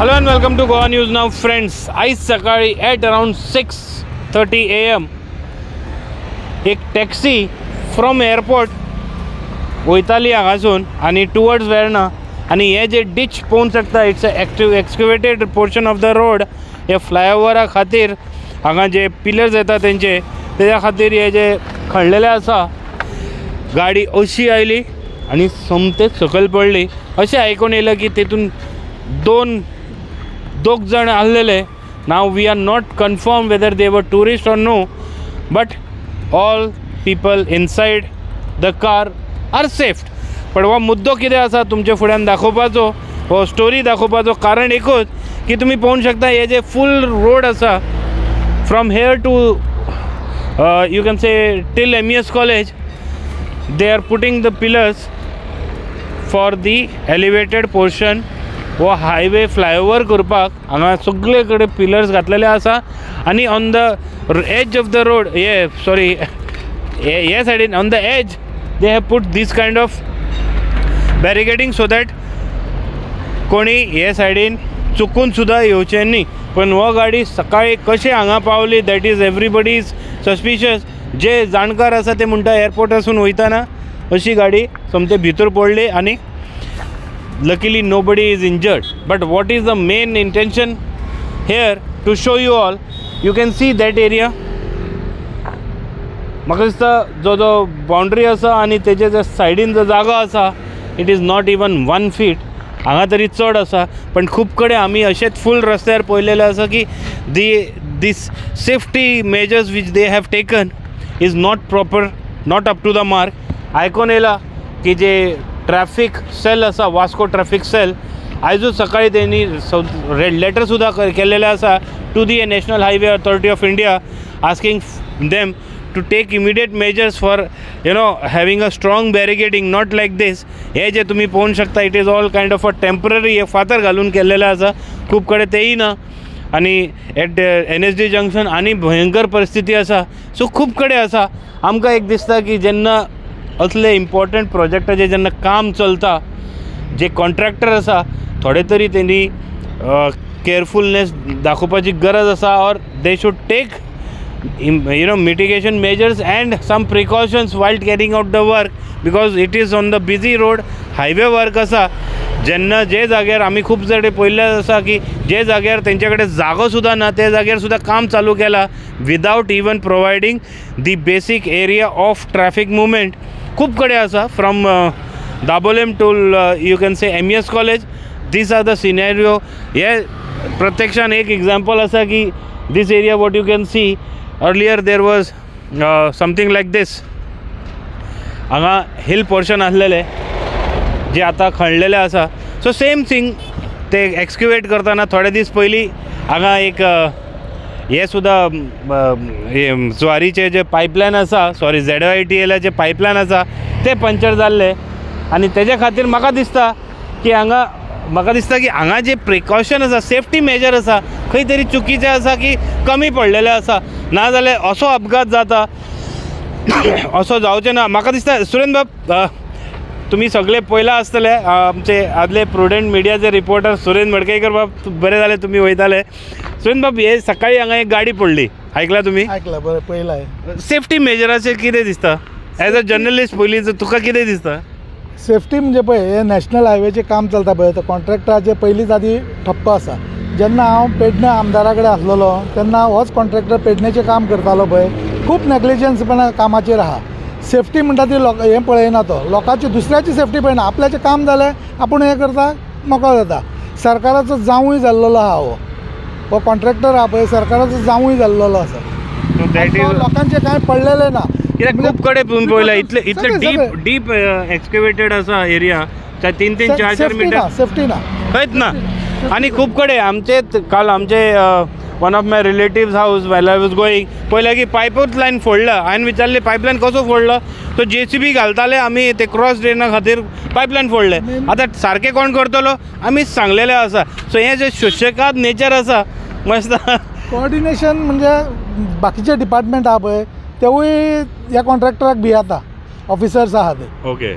Hello and welcome to Goa News Now friends. आज सकाळी at around 6:30 AM एक taxi from airport वयताली हांगासून आनी टुवर्ड्स वेर्ना आनी हे जे डिच पळोवंक शकता it's excavated portion of the road. हे फ्लायओवरा खातीर हांगा जे पिलर्स येता तेच्या खातीर हे जे खणलेले आसा गाडी अशी आयली आनी सोमतेच सकयल पडली. अशें आयकून येयलें की तेतून दोग जण आसलेले. नाव we are not confirm whether they were tourist or no, but all people inside the car are safe. पण हो मुद्दो कितें आसा तुमचे फुड्यान दाखोवपाचो, हो स्टोरी दाखोवपाचो कारण एकूच की तुमी पळोवंक शकता हे जे फूल रोड आसा from here to you can say till MES college, they are putting the pillars for the elevated portion. वो हायवे फ्लायओवर करपाक हांगा सगळे कडेन पिलर्स घातलेले आसा आनी on the edge of the road हे सायडीन on the edge they have put these kind of barricading so that कोणी हे सायडीन चुकून सुद्धा येवचें न्ही. पण हो गाडी सकाळी कशें हांगा पावली that is everybody is suspicious. जे जाणकार आसा ते म्हणटा एअरपोर्टासून वयताना अशी गाडी सोमते भितर पडली आनी luckily nobody is injured. But what is the main intention here to show you all, you can see that area. म्हाका दिसता जो बाउंड्री आसा आनी तेजे जे सायडीन जो जागो आसा it is not even 1 feet. हांगा तरी चड आसा, पण खूब कडेन आमी अशेंच फूल रस्त्यार पळयलेलें आसा की this safety measures which they have taken is not proper, not up to the mark. आयकून येयला की जे ट्रॅफिक सेल आसा, वास्को ट्रॅफिक सेल, आयजूच सकाळी त्यांनी रेड लेटर सुद्धा केलेले आसा to the national highway authority of India asking them to take immediate measures for having a strong barricading, not like this. हे जे तुम्ही पळोवंक शकता it is all kind of a temporary हे फातर घालून केल्लेले आसा. खूब कडेन तेय ना आनी एट NSD जंक्शन आनी भयंकर परिस्थिती आसा. सो खूब कडेन आसा. आमकां एक दिसता की जेन्ना असले इम्पॉर्टंट प्रोजेक्टाचे जेन्ना काम चलता, जे कॉन्ट्रॅक्टर आसा थोडे तरी त्यांनी केअरफुलनेस दाखोवपाची गरज आसा और they should take mitigation measures and some precautions while carrying out the work because it is on the busy road. Highway work आसा जेन्ना जे जाग्यार आमी खूब जडे पळयल्ले आसा की जे जाग्यार तेंचे कडेन जागो सुद्दां ना ते जाग्यार सुद्दां काम चालू केला विदाउट इवन प्रोवायडींग दी बेसीक एरिया ऑफ ट्रॅफिक मुवमेंट. खूब कडेन आसा from Dabolim to you can say MES college. This are the scenario. हे प्रत्यक्षान एक एग्जाम्पल आसा की this area what you can see earlier there was something like this. हांगा हिल पोर्शन आसलेले जे आतां खणलेले आसा. सो सेम थिंग ते एक्सक्युवेट करतना थोडे दीस पयलीं हांगा एक हे सुद्धा ज्वारीचे जे पायपलायन आसा, सॉरी ZOITLचे पायपलायन आसा ते पंक्चर जाल्ले आनी तेजे खातीर म्हाका दिसता की हांगा जे प्रिकॉशन आसा, सेफ्टी मेजर आसा खंय तरी चुकीचे आसा की कमी पडलेले आसा. नाजाल्यार असो अपघात जाता असो जावचें ना. म्हाका दिसता सुरेंद्र बाब तुम्ही सगळे पळयला आसतले आमचे आदले प्रुडंट मिडियाचे रिपोर्टर सुरेंद्र मडकयकर बाब, बरे जाले तुम्ही वयताले. सुरेंद्र बाब हे सकाळी हांगा एक गाडी पडली, आयकला तुम्ही? आयकला, बरें पळयला. सेफ्टी मेजराचेर कितें दिसता एज अ जर्नलिस्ट पयलीं तुका कितें दिसता? सेफ्टी म्हणजे पळय हे नॅशनल हायवेचें काम चलता पळय, कॉन्ट्रॅक्टराचे पयलींच आदी ठप्प आसा. जेन्ना हांव पेडणे आमदारा कडेन आसलेलो तेन्ना होच कॉन्ट्रॅक्टर पेडणेचें काम करतालो पळय. खूब नेग्लिजन्सपणा कामाचेर आहा. सेफ्टी म्हणटा ती हें पळयना, तो लोकांची दुसऱ्याची सेफ्टी पळयना. आपल्याचें काम जालें आपूण हें करता मोकळो जाता. सरकाराचो जावूय जाल्लो आहा हो कॉन्ट्रॅक्टर आहा पळय, सरकाराचो जावूय जाल्लो आसा. लोकांचें कांय पडलेलें ना. कित्याक खूब कडेन पळयला इतले डीप एक्सक्युवेटेड आसा एरिया 3-4 मिटर सेफ्टी ना खंयच ना. आनी खूब कडेन काल आमचे one of my relatives house well I was going पळयलें की पायपूच लायन फोडला. हांवें विचारलें पायपलायन कसो फोडलो, तो JCB घालताले आमी ते क्रॉस ड्रेना खातीर पायपलायन फोडले. आतां सारकें कोण करतलो आमीच सांगलेलें आसा. सो हें जे सुशेगाद नेचर आसा मस्त कोऑर्डिनेशन म्हणजे बाकीचे डिपार्टमेंट आहा पळय तेवूय ह्या कॉन्ट्रॅक्टराक भियाता, ऑफिसर्स आहा ते. ओके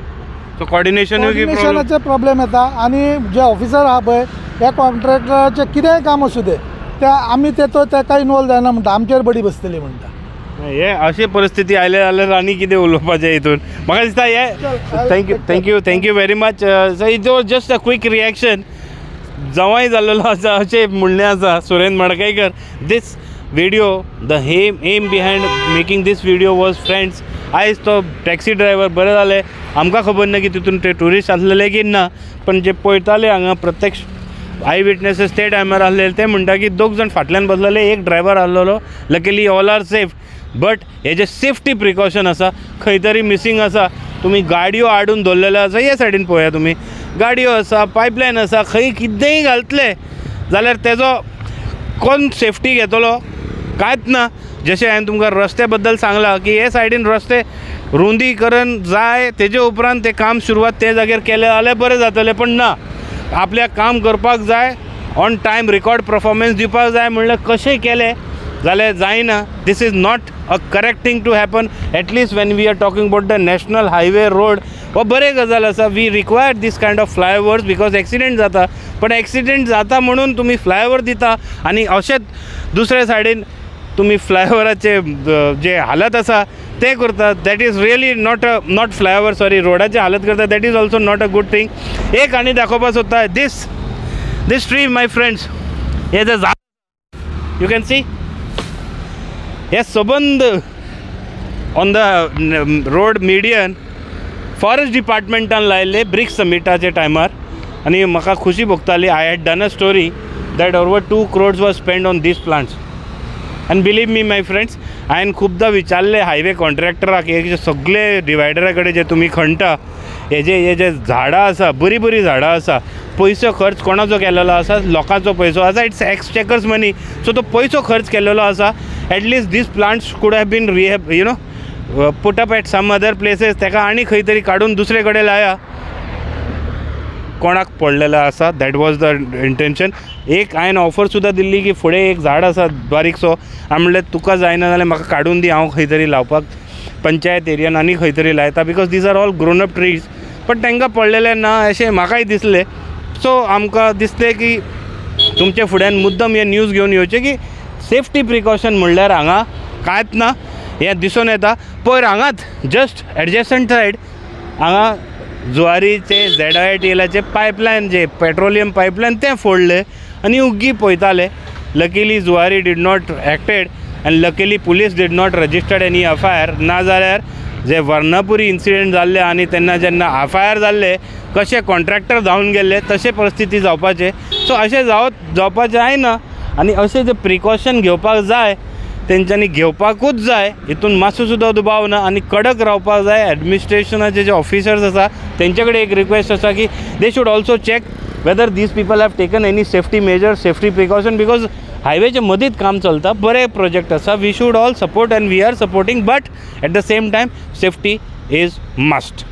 सो कॉर्डिनेशनूय की प्रॉब्लेम कॉर्डिनेशनाचे प्रॉब्लेम येता आणि जे ऑफिसर आहा पळय ह्या कॉन्ट्रॅक्टराचें कितेंय काम असू दे ते आमी तेका इनवॉल्व जायना म्हणटा आमचेर बडी बसतली म्हणटा हे अशी परिस्थिती आयले जाल्यार आनी कितें उलोवपाचें हितून म्हाका दिसता हे thank you very much so it was just a quick reaction जवाय जाल्लो आसा अशें म्हणणें आसा Surendra Madkaikar this video the aim behind making this video was friends आयज तो टॅक्सी ड्रायव्हर बरें जालें आमकां खबर ना की तितून ते ट्युरिस्ट आसलेले की ना पण जे पळयताले हांगा प्रत्यक्ष आय विटनेसीस ते टायमार आसलेले ते म्हणटा की दोग जाण फाटल्यान बसलेले एक ड्रायव्हर आसलेलो luckily all are safe but हे जे सेफ्टी प्रिकॉशन आसा खंय तरी मिसींग आसा तुमी गाडयो हाडून दवरलेल्यो आसा हे सायडीन पळया तुमी गाडयो आसा पायपलायन आसा खंय कितेंय घालतले जाल्यार तेजो कोण सेफ्टी घेतलो कांयच ना जशें हांवें तुमकां रस्त्या बद्दल सांगलां की हे सायडीन रस्ते रुंदीकरण जाय तेजे उपरांत तें काम सुरवात ते जाग्यार केलें जाल्यार बरें जातलें पण ना आपल्याक काम करपाक जाय ऑन टायम रिकॉर्ड परफॉर्मन्स दिवपाक जाय म्हणल्यार कशें केलें जाल्यार जायना this is not a correct thing to happen at least when we are talking about the national highway road हो बरे गजाल आसा we require this kind of flyovers because accident जाता पण एक्सिडेंट जाता म्हणून तुमी फ्लायओवर दिता आनी अशेंच दुसरे सायडीन तुमी फ्लायओवराचे जे हालत आसा ते करतात that is really not flyover sorry रोडाची हालत करता that is also not a good thing एक आनी दाखोवपाक सोदता दीस ट्री माय फ्रेंड्स हे जे झाड यू कॅन सी हे सबंद on the road median forest डिपार्टमेंटान लायिल्ले ब्रिक्स समिटाचे टायमार आनी म्हाका खुशी भोगताली I had done a story that over 2 crores was spend on this plants आनी बिलीव मी माय फ्रेंड्स हांवें खुबदां विचारले हायवे कॉन्ट्रॅक्टराक हे सगळे डिवायडरा कडेन जे तुमी खणटा हे जे झाडां आसा बरी बरी झाडां आसा पयसो खर्च कोणाचो केलेलो आसा लोकांचो पयसो आसा इट्स एक्सचेकर्स मनी सो तो पयसो खर्च केलेलो आसा at least these plants could have been rehab you know put up at some other places तेका आनी खंय तरी काडून दुसरे कडेन लाया कोणाक पडलेलो आसा दॅट वॉज द इंटेंशन एक हांवें ऑफर सुद्दां दिल्ली की फुडें एक झाड आसा बारीकसो हांवें म्हणलें तुका जायना जाल्यार म्हाका काडून दी हांव खंय तरी लावपाक पंचायत एरियान आनी खंय तरी लायता because these are all grown up trees पण तांकां पडलेले ना अशें म्हाकाय दिसलें सो आमकां दिसलें की तुमचे फुड्यान मुद्दम हे न्यूज घेवन येवचें की सेफ्टी प्रिकॉशन म्हणल्यार हांगा कांयच ना हें दिसून येता पयर हांगाच जस्ट एडजस्टंट सायड हांगा जुवारीचे ZITLचे पायपलायन जे पेट्रोलियम पायपलायन ते फोडले आनी उग्गी पळयताले luckily Zuari did not acted आनी luckily police did not registered any FIR ना जाल्यार जे वर्णापुरी इन्सिडेंट जाल्ले आनी तेन्ना जेन्ना एफआयआर जाल्ले कशे कॉन्ट्रॅक्टर धांवन गेल्ले तशे परिस्थिती जावपाचे सो अशें जावपाचें जायना आनी अशें जे प्रिकॉशन घेवपाक जाय तेंच्यांनी घेवपाकूच जाय हितून मातसो सुद्दां दुबाव ना आनी कडक रावपाक जाय एडमिनिस्ट्रेशनाचे जे ऑफिसर्स आसा तेंचे कडेन एक रिक्वेस्ट आसा की they should also check whether these people have taken any safety measures safety precaution because हायवेचे मदींच काम चलता बरे प्रोजेक्ट आसा we should all support and we are supporting but at the same time safety is must